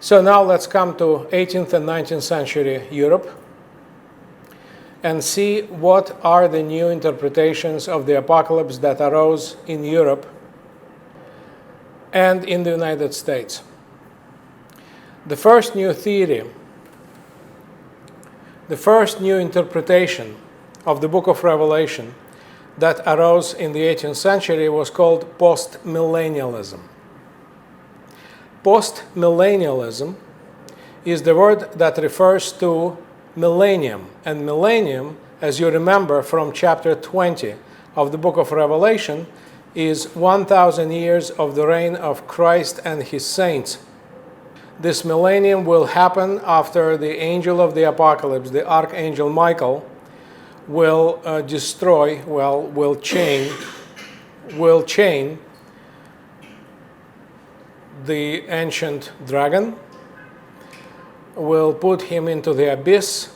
So now let's come to 18th and 19th century Europe and see what are the new interpretations of the apocalypse that arose in Europe and in the United States. The first new theory, the first new interpretation of the book of Revelation that arose in the 18th century was called Postmillennialism. Postmillennialism is the word that refers to millennium. And millennium, as you remember from chapter 20 of the book of Revelation, is 1,000 years of the reign of Christ and his saints. This millennium will happen after the angel of the apocalypse, the archangel Michael, will chain the ancient dragon, will put him into the abyss,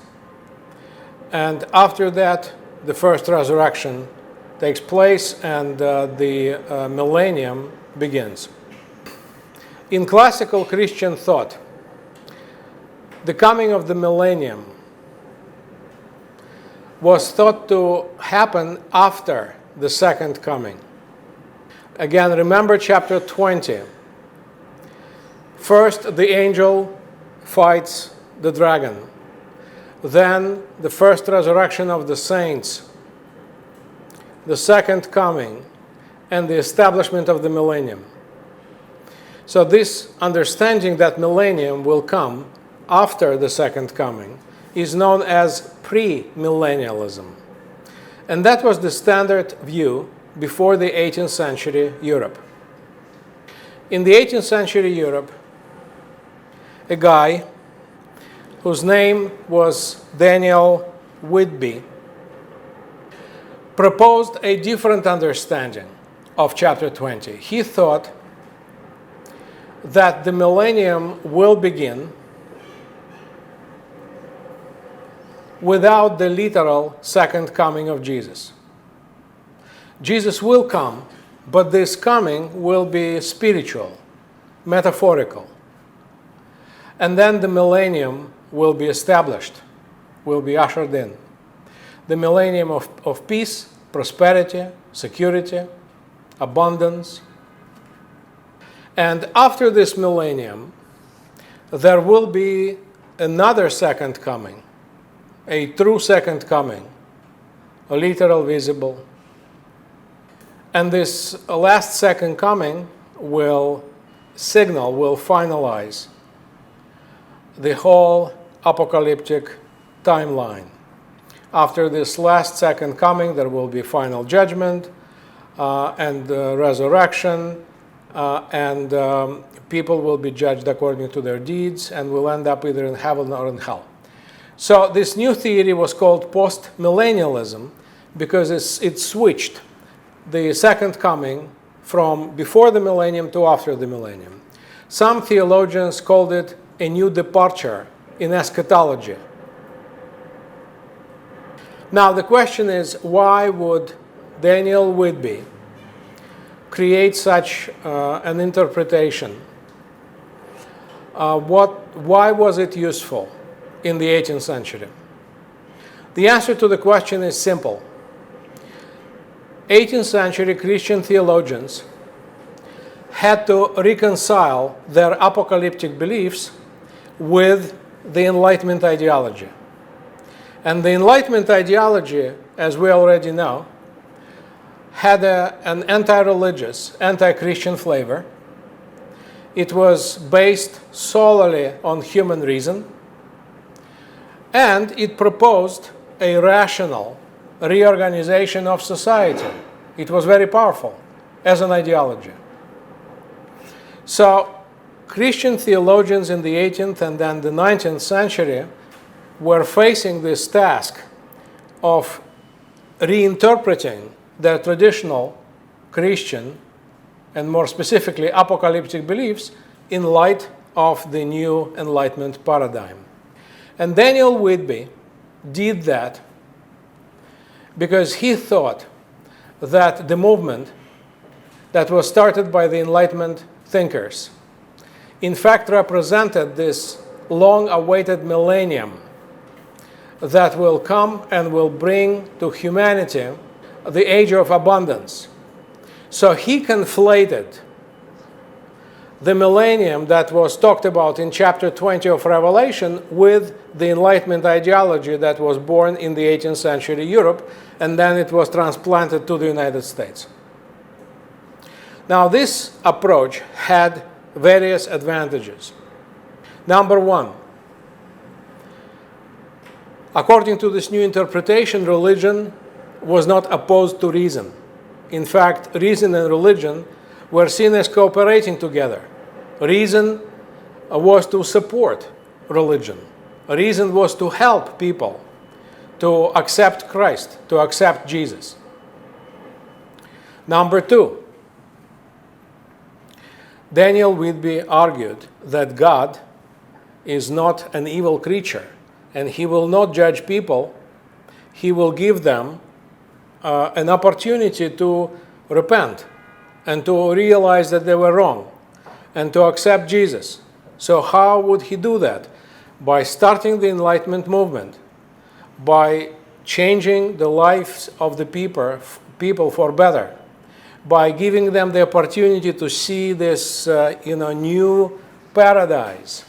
and after that the first resurrection takes place and the millennium begins. In classical Christian thought, the coming of the millennium was thought to happen after the second coming. Again, remember chapter 20. First, the angel fights the dragon. Then, the first resurrection of the saints, the second coming, and the establishment of the millennium. So this understanding that millennium will come after the second coming is known as premillennialism. And that was the standard view before the 18th century Europe. In the 18th century Europe, a guy whose name was Daniel Whitby proposed a different understanding of chapter 20. He thought that the millennium will begin without the literal second coming of Jesus. Jesus will come, but this coming will be spiritual, metaphorical. And then the millennium will be established, will be ushered in. The millennium of peace, prosperity, security, abundance. And after this millennium, there will be another second coming, a true second coming, a literal, visible. And this last second coming will finalize the whole apocalyptic timeline. After this last second coming, there will be final judgment and resurrection, and people will be judged according to their deeds and will end up either in heaven or in hell. So this new theory was called postmillennialism because it switched the second coming from before the millennium to after the millennium. Some theologians called it a new departure in eschatology. Now the question is, why would Daniel Whitby create such an interpretation? Why was it useful in the 18th century? The answer to the question is simple. 18th century Christian theologians had to reconcile their apocalyptic beliefs with the Enlightenment ideology. And the Enlightenment ideology, as we already know, had an anti-religious, anti-Christian flavor. It was based solely on human reason, and it proposed a rational reorganization of society. It was very powerful as an ideology. So Christian theologians in the 18th and then the 19th century were facing this task of reinterpreting their traditional Christian and more specifically apocalyptic beliefs in light of the new Enlightenment paradigm. And Daniel Whitby did that because he thought that the movement that was started by the Enlightenment thinkers in fact represented this long-awaited millennium that will come and will bring to humanity the age of abundance. So he conflated the millennium that was talked about in chapter 20 of Revelation with the Enlightenment ideology that was born in the 18th century Europe, and then it was transplanted to the United States. Now, this approach had various advantages. Number one, according to this new interpretation, religion was not opposed to reason. In fact, reason and religion were seen as cooperating together. Reason was to support religion. Reason was to help people to accept Christ, to accept Jesus. Number two, Daniel Whitby argued that God is not an evil creature, and he will not judge people. He will give them an opportunity to repent and to realize that they were wrong and to accept Jesus. So how would he do that? By starting the Enlightenment movement, by changing the lives of the people for better, by giving them the opportunity to see this new paradise.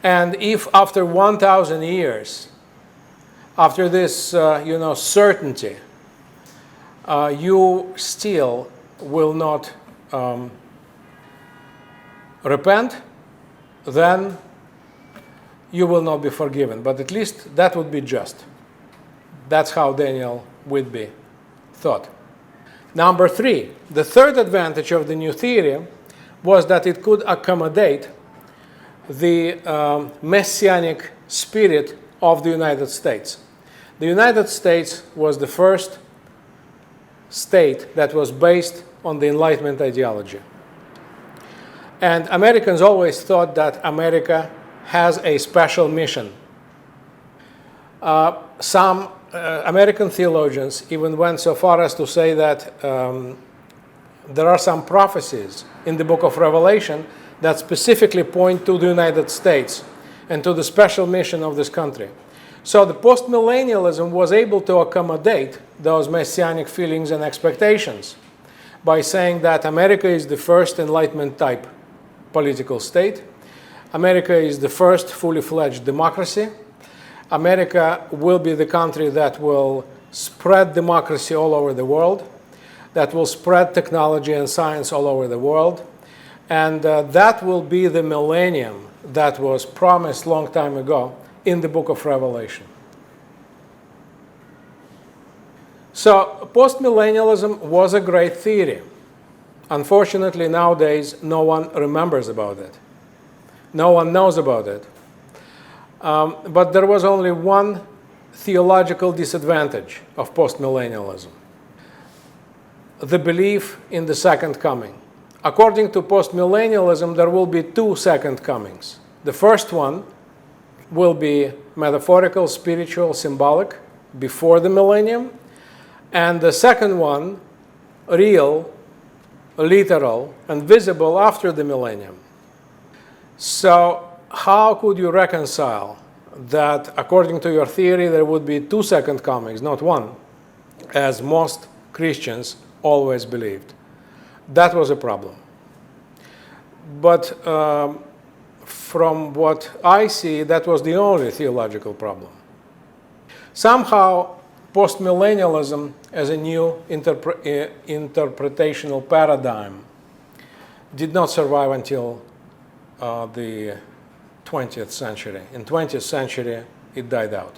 And if after 1,000 years, after this certainty, you still will not repent, then you will not be forgiven. But at least that would be just. That's how Daniel Whitby thought. Number three, the third advantage of the new theory was that it could accommodate the messianic spirit of the United States. The United States was the first state that was based on the Enlightenment ideology. And Americans always thought that America has a special mission. Some American theologians even went so far as to say that there are some prophecies in the book of Revelation that specifically point to the United States and to the special mission of this country. So the postmillennialism was able to accommodate those messianic feelings and expectations by saying that America is the first Enlightenment type political state. America is the first fully fledged democracy. America will be the country that will spread democracy all over the world, that will spread technology and science all over the world, and that will be the millennium that was promised long time ago in the book of Revelation. So postmillennialism was a great theory. Unfortunately, nowadays, no one remembers about it. No one knows about it. But there was only one theological disadvantage of postmillennialism: the belief in the second coming. According to postmillennialism, there will be two second comings. The first one will be metaphorical, spiritual, symbolic, before the millennium, and the second one, real, literal, and visible after the millennium. So how could you reconcile that, according to your theory, there would be two second comings, not one, as most Christians always believed? That was a problem. But from what I see, that was the only theological problem. Somehow, postmillennialism as a new interpretational paradigm did not survive until the 20th century. In 20th century, it died out.